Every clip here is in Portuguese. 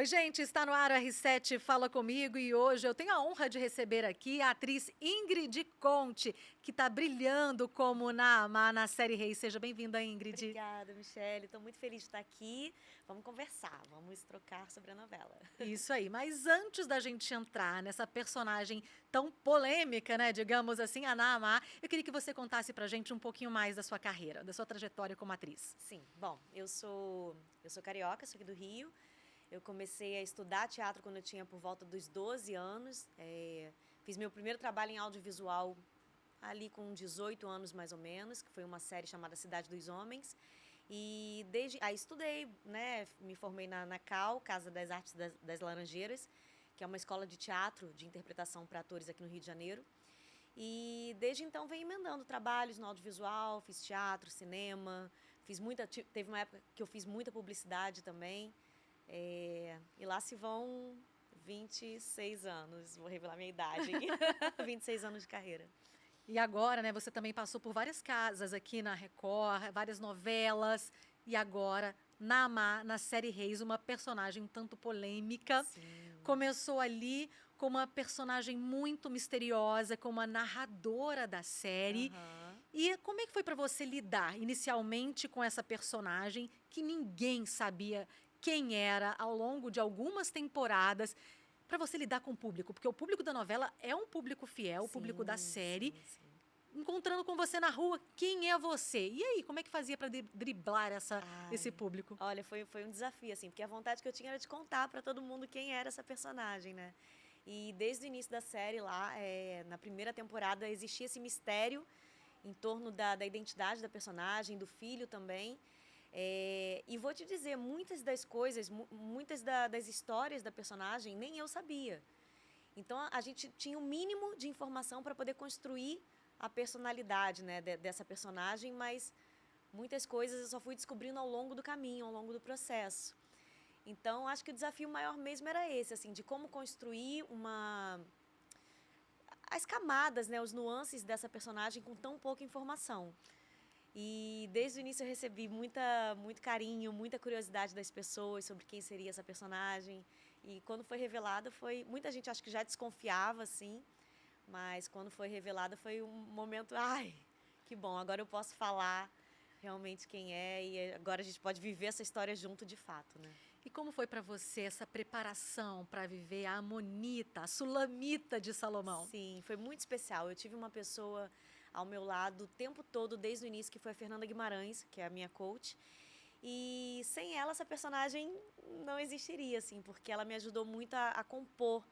Oi, gente, está no ar o R7 Fala Comigo e hoje eu tenho a honra de receber aqui a atriz Ingrid Conte, que está brilhando como Naamá na série Rei. Seja bem-vinda, Ingrid. Obrigada, Michele. Estou muito feliz de estar aqui. Vamos conversar, vamos trocar sobre a novela. Isso aí, mas antes da gente entrar nessa personagem tão polêmica, né, digamos assim, a Naamá, eu queria que você contasse pra gente um pouquinho mais da sua carreira, da sua trajetória como atriz. Sim, bom, eu sou carioca, sou aqui do Rio. Eu comecei a estudar teatro quando eu tinha por volta dos 12 anos. Fiz meu primeiro trabalho em audiovisual ali com 18 anos mais ou menos, que foi uma série chamada Cidade dos Homens. E desde aí estudei, né, me formei na CAL, Casa das Artes das Laranjeiras, que é uma escola de teatro, de interpretação para atores aqui no Rio de Janeiro. E desde então venho emendando trabalhos no audiovisual, fiz teatro, cinema, teve uma época que eu fiz muita publicidade também. E lá se vão 26 anos, vou revelar minha idade, 26 anos de carreira. E agora, né, você também passou por várias casas aqui na Record, várias novelas, e agora, Naamá, na série Reis, uma personagem um tanto polêmica. Sim. Começou ali com uma personagem muito misteriosa, como a narradora da série. Uhum. E como é que foi para você lidar inicialmente com essa personagem que ninguém sabia quem era ao longo de algumas temporadas? Para você lidar com o público, porque o público da novela é um público fiel, o público da série, Sim. encontrando com você na rua, quem é você? E aí, como é que fazia para driblar esse Ai, público? olha, foi um desafio, assim, porque a vontade que eu tinha era de contar para todo mundo quem era essa personagem, né? E desde o início da série lá, na primeira temporada, existia esse mistério em torno da identidade da personagem, do filho também. E vou te dizer, muitas das coisas, das histórias da personagem, nem eu sabia. Então, a gente tinha o mínimo de informação para poder construir a personalidade, né, dessa personagem, mas muitas coisas eu só fui descobrindo ao longo do caminho, ao longo do processo. Então, acho que o desafio maior mesmo era esse, assim, de como construir as camadas, né, os nuances dessa personagem com tão pouca informação. E desde o início eu recebi muito carinho, muita curiosidade das pessoas sobre quem seria essa personagem. E quando foi revelada, muita gente acho que já desconfiava, assim, mas quando foi revelada foi um momento, ai, que bom, agora eu posso falar realmente quem é e agora a gente pode viver essa história junto de fato, né? E como foi para você essa preparação para viver a Amonita, a Sulamita de Salomão? Sim, foi muito especial. Eu tive uma pessoa ao meu lado o tempo todo, desde o início, que foi a Fernanda Guimarães, que é a minha coach. E sem ela, essa personagem não existiria, assim, porque ela me ajudou muito a compor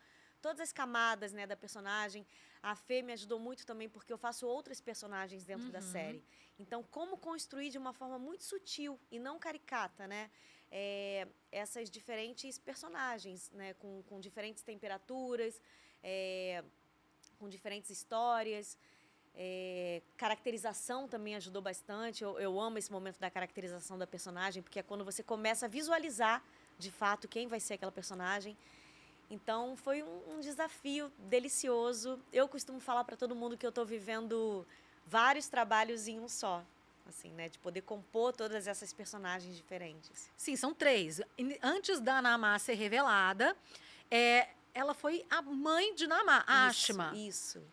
todas as camadas, né, da personagem. A Fê me ajudou muito também, porque eu faço outras personagens dentro da série. Então, como construir de uma forma muito sutil e não caricata, né? Essas diferentes personagens, né, com diferentes temperaturas, com diferentes histórias. Caracterização também ajudou bastante. Eu amo esse momento da caracterização da personagem, porque é quando você começa a visualizar de fato quem vai ser aquela personagem. Então foi um desafio delicioso. Eu costumo falar para todo mundo que eu estou vivendo vários trabalhos em um só, assim, né, de poder compor todas essas personagens diferentes. Sim, são três. Antes da Naamá ser revelada, ela foi a mãe de Naamá, a Ashma. Isso.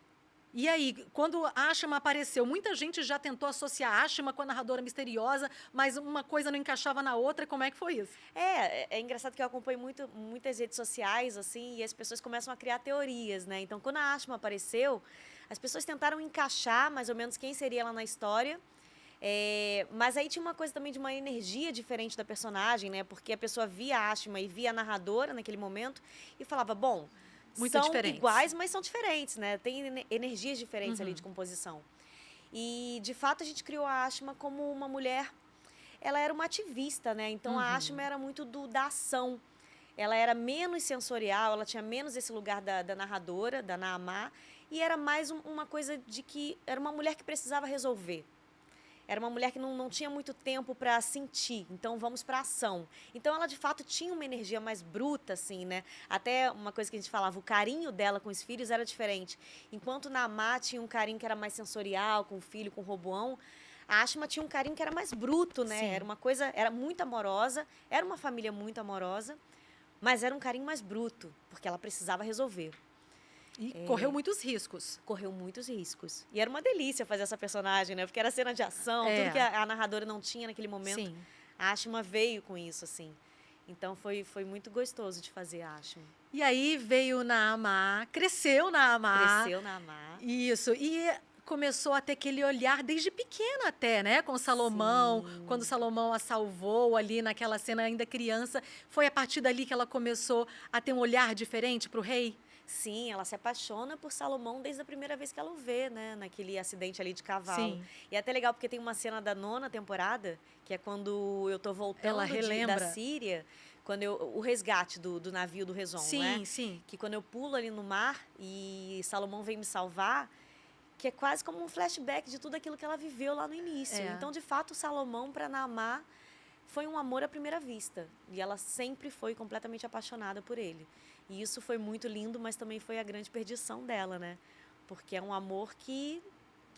E aí, quando a Ashma apareceu, muita gente já tentou associar a Ashma com a narradora misteriosa, mas uma coisa não encaixava na outra. Como é que foi isso? É engraçado que eu acompanho muitas redes sociais, assim, e as pessoas começam a criar teorias, né? Então, quando a Ashma apareceu, as pessoas tentaram encaixar mais ou menos quem seria ela na história. Mas aí tinha uma coisa também de uma energia diferente da personagem, né? Porque a pessoa via a Ashma e via a narradora naquele momento e falava, bom, Muito são diferentes. iguais, mas são diferentes, né? Tem energias diferentes ali de composição. E, de fato, a gente criou a Ashma como uma mulher. Ela era uma ativista, né? Então, a Ashma era muito da ação. Ela era menos sensorial, ela tinha menos esse lugar da narradora, da Naamá. E era mais uma coisa de que era uma mulher que precisava resolver. Era uma mulher que não tinha muito tempo para sentir, então vamos para ação. Então ela de fato tinha uma energia mais bruta, assim, né? Até uma coisa que a gente falava, o carinho dela com os filhos era diferente. Enquanto Naamá tinha um carinho que era mais sensorial, com o filho, com o Roboão, a Ashma tinha um carinho que era mais bruto, né? Sim. Era uma coisa, era muito amorosa, era uma família muito amorosa, Mas era um carinho mais bruto, porque ela precisava resolver. E correu muitos riscos. Correu muitos riscos. E era uma delícia fazer essa personagem, né? Porque era cena de ação, tudo que a narradora não tinha naquele momento. Sim. A Ashima veio com isso, assim. Então, foi muito gostoso de fazer a Ashima. E aí veio Naamá, cresceu Naamá. Cresceu Naamá. Isso. E começou a ter aquele olhar desde pequeno até, né? Com Salomão, Sim. quando Salomão a salvou ali naquela cena ainda criança. Foi a partir dali que ela começou a ter um olhar diferente para o rei? Sim, ela se apaixona por Salomão desde a primeira vez que ela o vê, né? Naquele acidente ali de cavalo. Sim. E é até legal porque tem uma cena da 9ª temporada, que é quando eu tô voltando Ela relembra. da Síria, quando o resgate do navio do Rezon, né? Sim, sim. Que quando eu pulo ali no mar e Salomão vem me salvar, que é quase como um flashback de tudo aquilo que ela viveu lá no início. Então, de fato, Salomão para Naamá foi um amor à primeira vista. E ela sempre foi completamente apaixonada por ele. E isso foi muito lindo, mas também foi a grande perdição dela, né? Porque é um amor que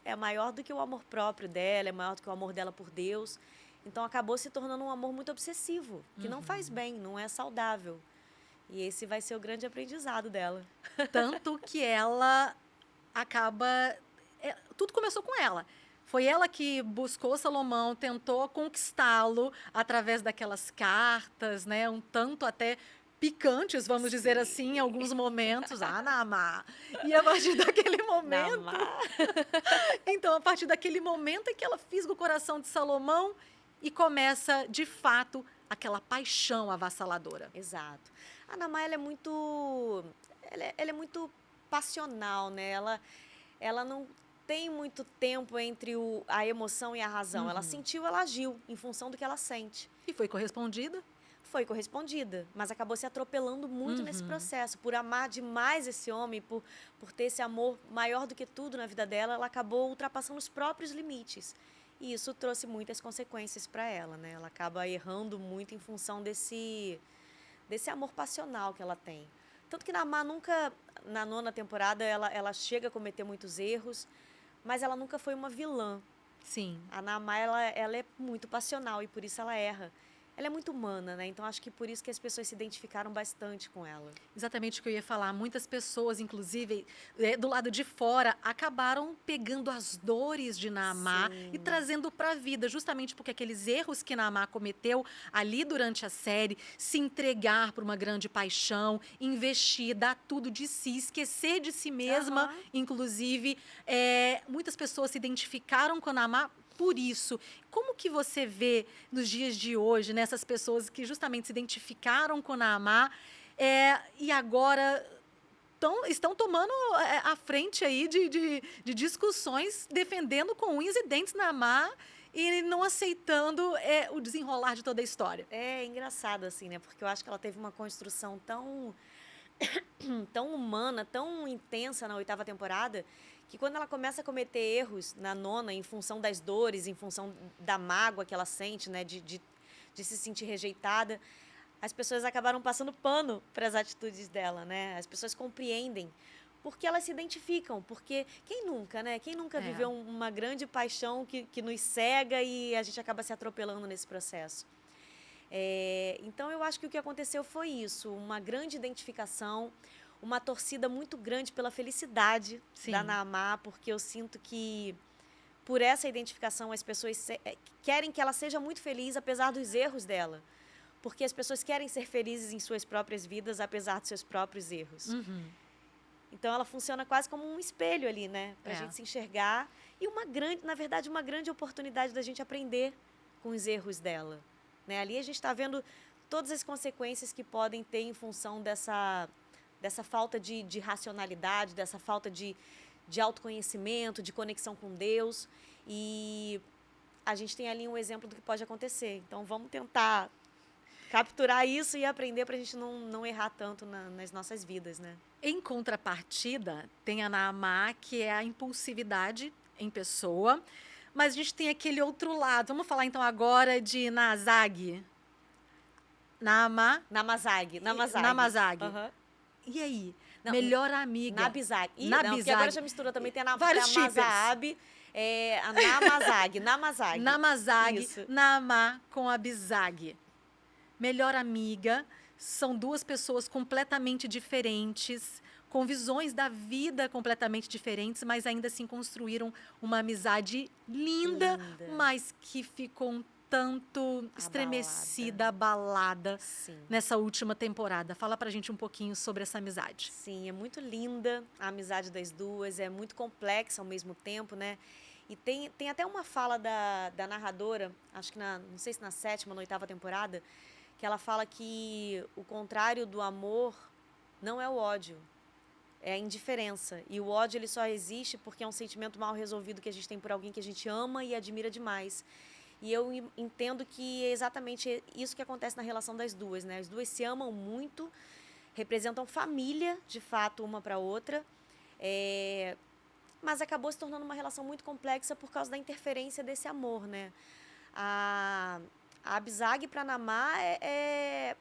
é maior do que o amor próprio dela, é maior do que o amor dela por Deus. Então, acabou se tornando um amor muito obsessivo, que não faz bem, não é saudável. E esse vai ser o grande aprendizado dela. Tanto que ela acaba... tudo começou com ela. Foi ela que buscou Salomão, tentou conquistá-lo através daquelas cartas, né? Um tanto até picantes, vamos dizer assim, em alguns momentos. Naamá. E a partir daquele momento... Então, a partir daquele momento é que ela fisga o coração de Salomão e começa, de fato, aquela paixão avassaladora. Exato. A Naamá, ela é muito passional, né? Ela não tem muito tempo entre a emoção e a razão. Ela sentiu, ela agiu em função do que ela sente. E foi correspondida? Foi correspondida, mas acabou se atropelando muito nesse processo. Por amar demais esse homem, por ter esse amor maior do que tudo na vida dela, ela acabou ultrapassando os próprios limites. E isso trouxe muitas consequências para ela, né? Ela acaba errando muito em função desse amor passional que ela tem. Tanto que Naamá nunca, na 9ª temporada, ela chega a cometer muitos erros, mas ela nunca foi uma vilã. Sim. A Naamá, ela é muito passional e por isso ela erra. Ela é muito humana, né? Então, acho que por isso que as pessoas se identificaram bastante com ela. Exatamente o que eu ia falar. Muitas pessoas, inclusive, do lado de fora, acabaram pegando as dores de Naamá e trazendo para a vida, justamente porque aqueles erros que Naamá cometeu ali durante a série, se entregar por uma grande paixão, investir, dar tudo de si, esquecer de si mesma, inclusive. Muitas pessoas se identificaram com Naamá por isso. Como que você vê nos dias de hoje, né, essas pessoas que justamente se identificaram com Naamá e agora estão tomando a frente aí de discussões, defendendo com unhas e dentes Naamá e não aceitando o desenrolar de toda a história? É engraçado, assim, né? Porque eu acho que ela teve uma construção tão humana, tão intensa na 8ª temporada, que quando ela começa a cometer erros na 9ª, em função das dores, em função da mágoa que ela sente, né, de se sentir rejeitada, as pessoas acabaram passando pano para as atitudes dela, né? As pessoas compreendem, porque elas se identificam, porque quem nunca, né? Quem nunca viveu uma grande paixão que nos cega e a gente acaba se atropelando nesse processo? Então, eu acho que o que aconteceu foi isso, uma grande identificação, uma torcida muito grande pela felicidade da Naamá, porque eu sinto que, por essa identificação, as pessoas querem que ela seja muito feliz, apesar dos erros dela. Porque as pessoas querem ser felizes em suas próprias vidas, apesar dos seus próprios erros. Então, ela funciona quase como um espelho ali, né? Para a gente se enxergar. E, na verdade, uma grande oportunidade da gente aprender com os erros dela. Né? Ali a gente está vendo todas as consequências que podem ter em função dessa falta de racionalidade, dessa falta de autoconhecimento, de conexão com Deus. E a gente tem ali um exemplo do que pode acontecer. Então, vamos tentar capturar isso e aprender para a gente não errar tanto nas nossas vidas, né? Em contrapartida, tem a Naamá, que é a impulsividade em pessoa, mas a gente tem aquele outro lado. Vamos falar então agora de Nazag. Namazag. E aí? Não, melhor amiga. Nabizag. Nabizag. Não, porque agora já misturou também. Tem a vários Namazab, a Namazag. Namazag, Naamá com Abizag. Melhor amiga, são duas pessoas completamente diferentes, com visões da vida completamente diferentes, mas ainda assim construíram uma amizade linda, Linda. mas que ficou um tanto estremecida, abalada Sim. nessa última temporada. Fala pra gente um pouquinho sobre essa amizade. Sim, é muito linda a amizade das duas, é muito complexa ao mesmo tempo, né? E tem até uma fala da narradora, acho que não sei se na 7ª ou na 8ª temporada, que ela fala que o contrário do amor não é o ódio, é a indiferença. E o ódio ele só existe porque é um sentimento mal resolvido que a gente tem por alguém que a gente ama e admira demais. E eu entendo que é exatamente isso que acontece na relação das duas, né? As duas se amam muito, representam família, de fato, uma para outra, mas acabou se tornando uma relação muito complexa por causa da interferência desse amor, né? A Abzag para Namá é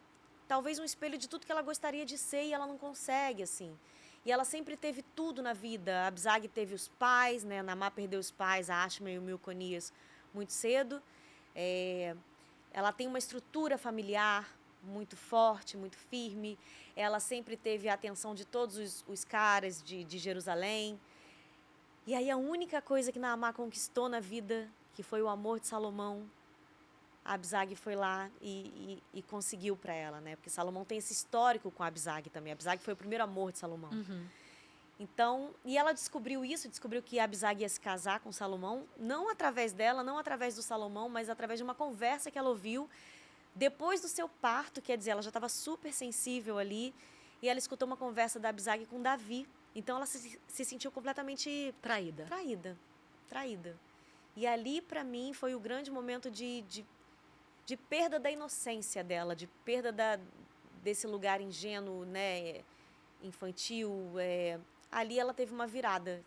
talvez um espelho de tudo que ela gostaria de ser e ela não consegue, assim. E ela sempre teve tudo na vida. A Abzag teve os pais, né? A Namá perdeu os pais, a Ashma e o Milconias, muito cedo. Ela tem uma estrutura familiar muito forte, muito firme. Ela sempre teve a atenção de todos os caras de Jerusalém. E aí a única coisa que Naamá conquistou na vida, que foi o amor de Salomão, a Abzag foi lá e conseguiu para ela, né? Porque Salomão tem esse histórico com a Abzag também. A Abzag foi o primeiro amor de Salomão. Uhum. Então, e ela descobriu isso, descobriu que a Abzag ia se casar com Salomão, não através dela, não através do Salomão, mas através de uma conversa que ela ouviu depois do seu parto, quer dizer, ela já estava super sensível ali, e ela escutou uma conversa da Abzag com Davi. Então, ela se sentiu completamente traída. E ali, para mim, foi o grande momento de perda da inocência dela, de perda desse lugar ingênuo, né, infantil. Ali ela teve uma virada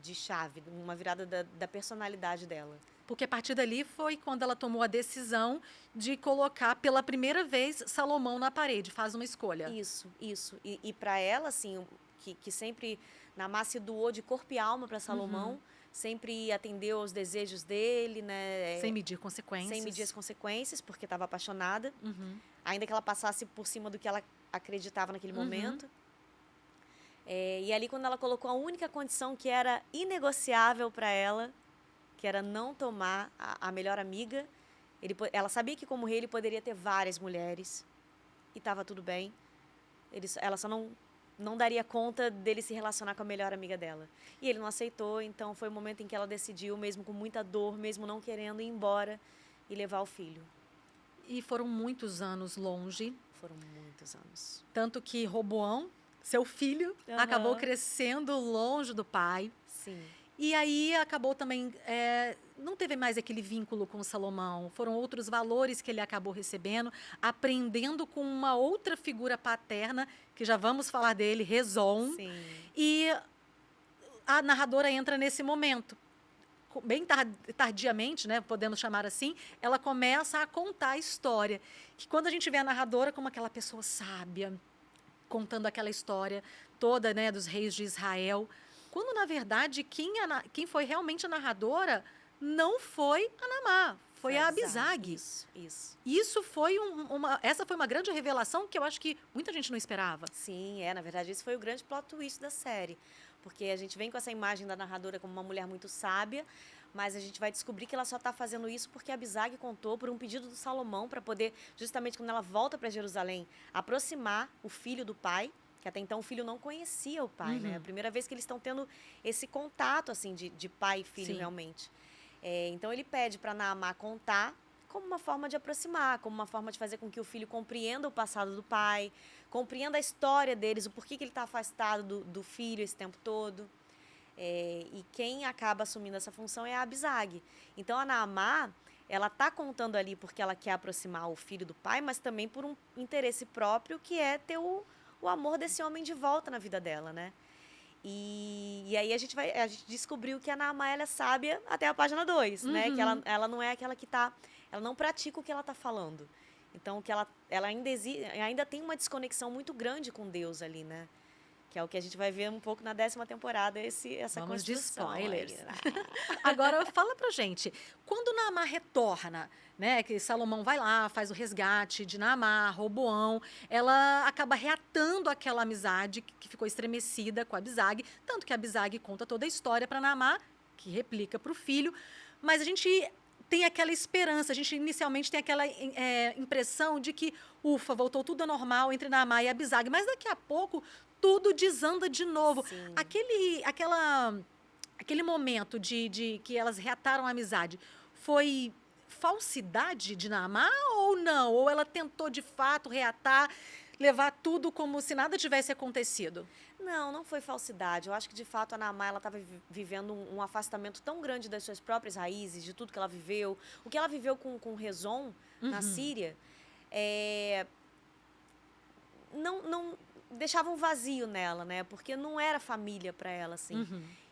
de chave, uma virada da personalidade dela. Porque a partir dali foi quando ela tomou a decisão de colocar pela primeira vez Salomão na parede, faz uma escolha. Isso. E para ela, assim, que sempre Naamá se doou de corpo e alma para Salomão, sempre atendeu aos desejos dele, né? Sem medir consequências. Sem medir as consequências, porque estava apaixonada. Ainda que ela passasse por cima do que ela acreditava naquele momento. E ali, quando ela colocou a única condição que era inegociável para ela, que era não tomar a melhor amiga, ela sabia que, como rei, ele poderia ter várias mulheres, e estava tudo bem. Ela só não daria conta dele se relacionar com a melhor amiga dela. E ele não aceitou, então foi o momento em que ela decidiu, mesmo com muita dor, mesmo não querendo, ir embora e levar o filho. E foram muitos anos longe. Foram muitos anos. Tanto que Roboão, seu filho, acabou crescendo longe do pai. Sim. E aí acabou também, não teve mais aquele vínculo com Salomão. Foram outros valores que ele acabou recebendo, aprendendo com uma outra figura paterna, que já vamos falar dele, Rezon. Sim. E a narradora entra nesse momento. Bem tardiamente, né, podemos chamar assim, ela começa a contar a história. Que quando a gente vê a narradora como aquela pessoa sábia, contando aquela história toda, né, dos reis de Israel, quando, na verdade, quem foi realmente a narradora não foi a Naamá, foi a Abzag. Isso foi essa foi uma grande revelação que eu acho que muita gente não esperava. Sim, na verdade, esse foi o grande plot twist da série. Porque a gente vem com essa imagem da narradora como uma mulher muito sábia, mas a gente vai descobrir que ela só está fazendo isso porque a Abzag contou por um pedido do Salomão para poder, justamente quando ela volta para Jerusalém, aproximar o filho do pai, que até então o filho não conhecia o pai, né? É a primeira vez que eles estão tendo esse contato, assim, de pai e filho, realmente. Então, ele pede para Naamá contar como uma forma de aproximar, como uma forma de fazer com que o filho compreenda o passado do pai, compreenda a história deles, o porquê que ele está afastado do filho esse tempo todo. E quem acaba assumindo essa função é a Abzag. Então, a Naamá, ela está contando ali porque ela quer aproximar o filho do pai, mas também por um interesse próprio, que é ter o amor desse homem de volta na vida dela, né? E aí a gente descobriu que a Naamá, ela é sábia até a página 2, né? Que ela não é aquela que ela não pratica o que ela está falando. Então, que ela ainda tem uma desconexão muito grande com Deus ali, né? Que é o que a gente vai ver um pouco na 10ª temporada, essa Vamos de construção aí, spoilers. né? Agora, fala pra gente, quando Naamá retorna, né, que Salomão vai lá, faz o resgate de Naamá, Roboão, ela acaba reatando aquela amizade que ficou estremecida com Abisag, tanto que Abisag conta toda a história para Naamá, que replica para o filho, mas a gente tem aquela esperança, a gente inicialmente tem aquela impressão de que, ufa, voltou tudo ao normal entre Naamá e Abisag, mas daqui a pouco tudo desanda de novo. Sim. Aquele momento de que elas reataram a amizade foi falsidade de Naamá ou não? Ou ela tentou de fato reatar, levar tudo como se nada tivesse acontecido? Não foi falsidade. Eu acho que, de fato, a Naamá ela estava vivendo um afastamento tão grande das suas próprias raízes, de tudo que ela viveu. O que ela viveu com Rezon, na Síria, não deixava um vazio nela, né? Porque não era família para ela, assim.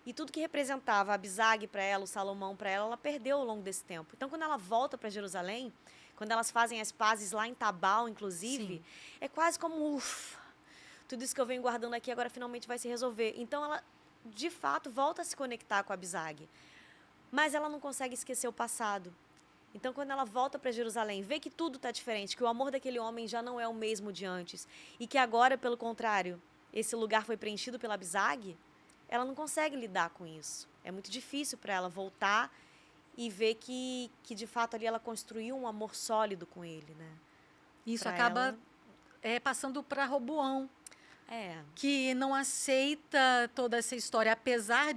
E tudo que representava a Abisag para ela, o Salomão para ela, ela perdeu ao longo desse tempo. Então, quando ela volta para Jerusalém, quando elas fazem as pazes lá em Tabal, inclusive, Sim. é quase como, ufa, tudo isso que eu venho guardando aqui agora finalmente vai se resolver. Então, ela, de fato, volta a se conectar com a Abisag. Mas ela não consegue esquecer o passado. Então, quando ela volta para Jerusalém, vê que tudo está diferente, que o amor daquele homem já não é o mesmo de antes, e que agora, pelo contrário, esse lugar foi preenchido pela Abisag, ela não consegue lidar com isso. É muito difícil para ela voltar e ver que, de fato, ali ela construiu um amor sólido com ele, né? Isso Pra acaba passando para Roboão, É. que não aceita toda essa história. Apesar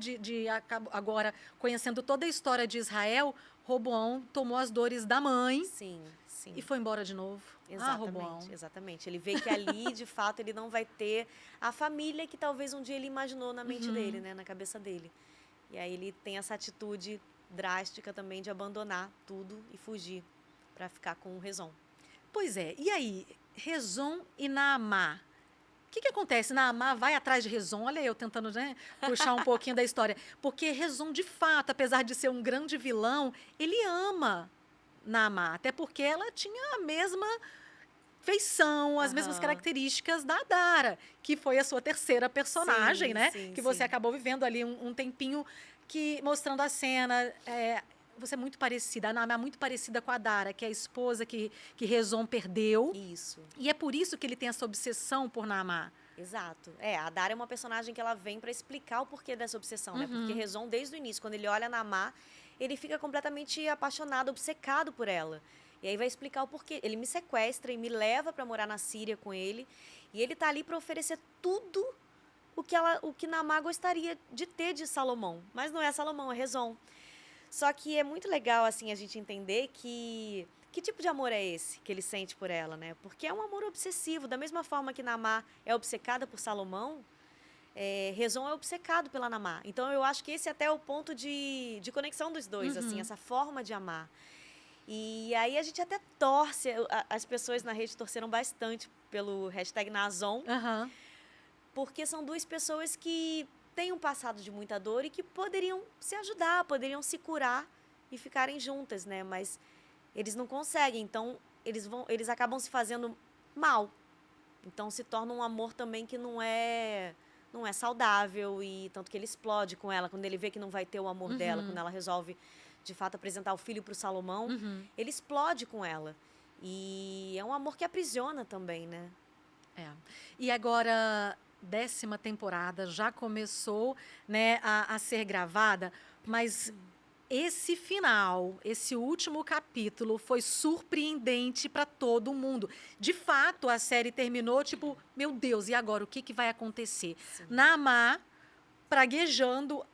agora, conhecendo toda a história de Israel, Roboão tomou as dores da mãe Sim, sim. e foi embora de novo. Roboão. Exatamente. Ele vê que ali, de fato, ele não vai ter a família que talvez um dia ele imaginou na mente dele, né? Na cabeça dele. E aí ele tem essa atitude drástica também de abandonar tudo e fugir para ficar com o Rezon. Pois é. E aí, Rezon e Naamá? O que acontece? Naamá vai atrás de Rezon. Olha eu tentando, né, puxar um pouquinho da história. Porque Rezon, de fato, apesar de ser um grande vilão, ele ama Naamá. Até porque ela tinha a mesma feição, as mesmas características da Adara, que foi a sua terceira personagem, Sim, né? sim, que você sim. acabou vivendo ali um tempinho mostrando a cena. Você é muito parecida, a Naamá é muito parecida com a Adara, que é a esposa que Rezon perdeu. Isso. E é por isso que ele tem essa obsessão por Naamá. Exato. A Adara é uma personagem que ela vem para explicar o porquê dessa obsessão, né? Porque Rezon, desde o início, quando ele olha Naamá, ele fica completamente apaixonado, obcecado por ela. E aí vai explicar o porquê. Ele me sequestra e me leva para morar na Síria com ele. E ele tá ali para oferecer tudo o que Naamá gostaria de ter de Salomão. Mas não é Salomão, é Rezon. Só que é muito legal, assim, a gente entender que tipo de amor é esse que ele sente por ela, né? Porque é um amor obsessivo. Da mesma forma que Naamá é obcecada por Salomão, Rezon é obcecado pela Naamá. Então, eu acho que esse até é o ponto de conexão dos dois, assim, essa forma de amar. E aí a gente até torce, as pessoas na rede torceram bastante pelo #Nazon, porque são duas pessoas que têm um passado de muita dor e que poderiam se ajudar, poderiam se curar e ficarem juntas, né? Mas eles não conseguem, então eles acabam se fazendo mal. Então se torna um amor também que não é saudável, e tanto que ele explode com ela quando ele vê que não vai ter o amor dela, quando ela resolve de fato apresentar o filho para o Salomão, ele explode com ela. E é um amor que aprisiona também, né? E agora, 10ª temporada já começou, né, a ser gravada, mas esse final, esse último capítulo foi surpreendente para todo mundo. De fato, a série terminou tipo, meu Deus, e agora o que vai acontecer? Naamá, praguejando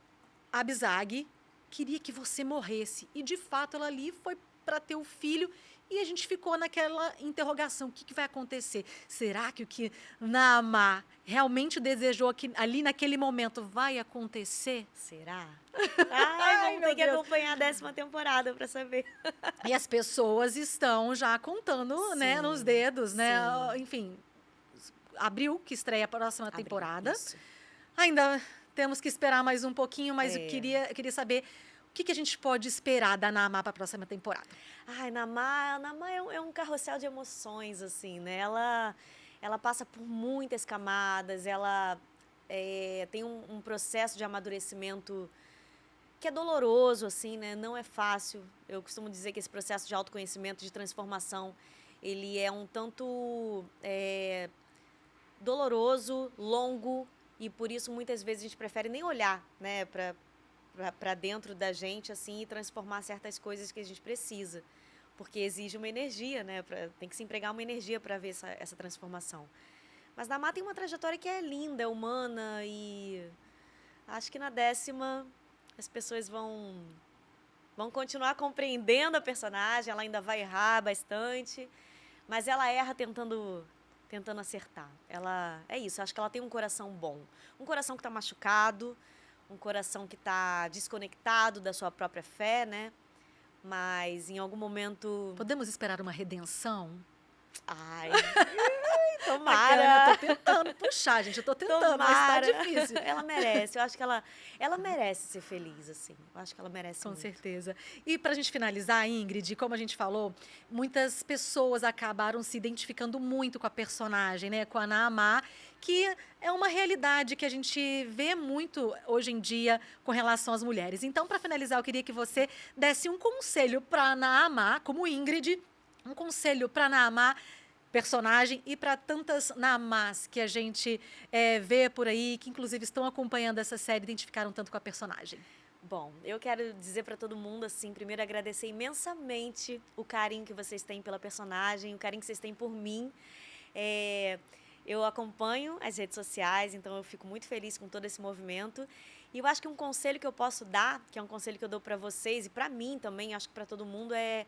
Abisag, queria que você morresse. E, de fato, ela ali foi para ter o filho e a gente ficou naquela interrogação. O que vai acontecer? Será que o que Naamá realmente desejou ali naquele momento vai acontecer? Será? Vamos ter que acompanhar a 10ª temporada para saber. E as pessoas estão já contando, né, nos dedos, né? Enfim, abril, que estreia a próxima temporada. Isso. Ainda temos que esperar mais um pouquinho, mas eu queria saber o que a gente pode esperar da Naamá para a próxima temporada. Naamá é um carrossel de emoções, assim, né? Ela passa por muitas camadas, ela tem um processo de amadurecimento que é doloroso, assim, né? Não é fácil. Eu costumo dizer que esse processo de autoconhecimento, de transformação, ele é um tanto doloroso, longo, e por isso muitas vezes a gente prefere nem olhar, né, para dentro da gente, assim, e transformar certas coisas que a gente precisa. Porque exige uma energia, né? Tem que se empregar uma energia para ver essa transformação. Mas na Má tem uma trajetória que é linda, é humana, e acho que na 10ª as pessoas vão continuar compreendendo a personagem, ela ainda vai errar bastante, mas ela erra tentando acertar. É isso, acho que ela tem um coração bom. Um coração que está machucado, um coração que está desconectado da sua própria fé, né? Mas em algum momento... Podemos esperar uma redenção? Ai, tomara! Bacana, eu tô tentando puxar, gente. Eu tô tentando, Tomara. mas tá difícil. Ela merece. Eu acho que ela merece ser feliz, assim. Eu acho que ela merece Com muito. certeza. E para a gente finalizar, Ingrid, como a gente falou, muitas pessoas acabaram se identificando muito com a personagem, né? Com a Naamá, que é uma realidade que a gente vê muito hoje em dia com relação às mulheres. Então, para finalizar, eu queria que você desse um conselho para a Naamá, como Ingrid, um conselho para a Naamá, personagem, e para tantas Naamás que a gente vê por aí, que inclusive estão acompanhando essa série, identificaram tanto com a personagem. Bom, eu quero dizer para todo mundo, assim, primeiro agradecer imensamente o carinho que vocês têm pela personagem, o carinho que vocês têm por mim. Eu acompanho as redes sociais, então eu fico muito feliz com todo esse movimento. E eu acho que um conselho que eu posso dar, que é um conselho que eu dou para vocês e para mim também, acho que para todo mundo, é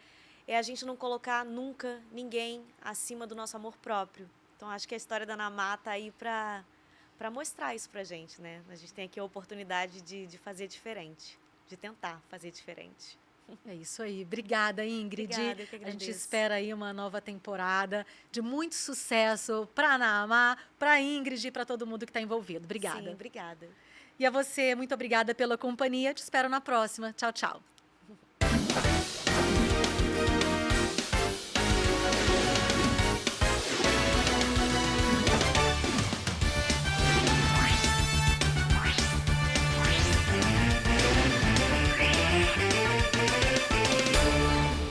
a gente não colocar nunca ninguém acima do nosso amor próprio. Então, acho que a história da Naamá tá aí para mostrar isso pra gente, né? A gente tem aqui a oportunidade de fazer diferente, de tentar fazer diferente. É isso aí. Obrigada, Ingrid. Obrigada, eu que a gente agradeço. espera aí uma nova temporada de muito sucesso para a Naamá, para a Ingrid e para todo mundo que está envolvido. Obrigada. Sim, obrigada. E a você, muito obrigada pela companhia. Te espero na próxima. Tchau, tchau.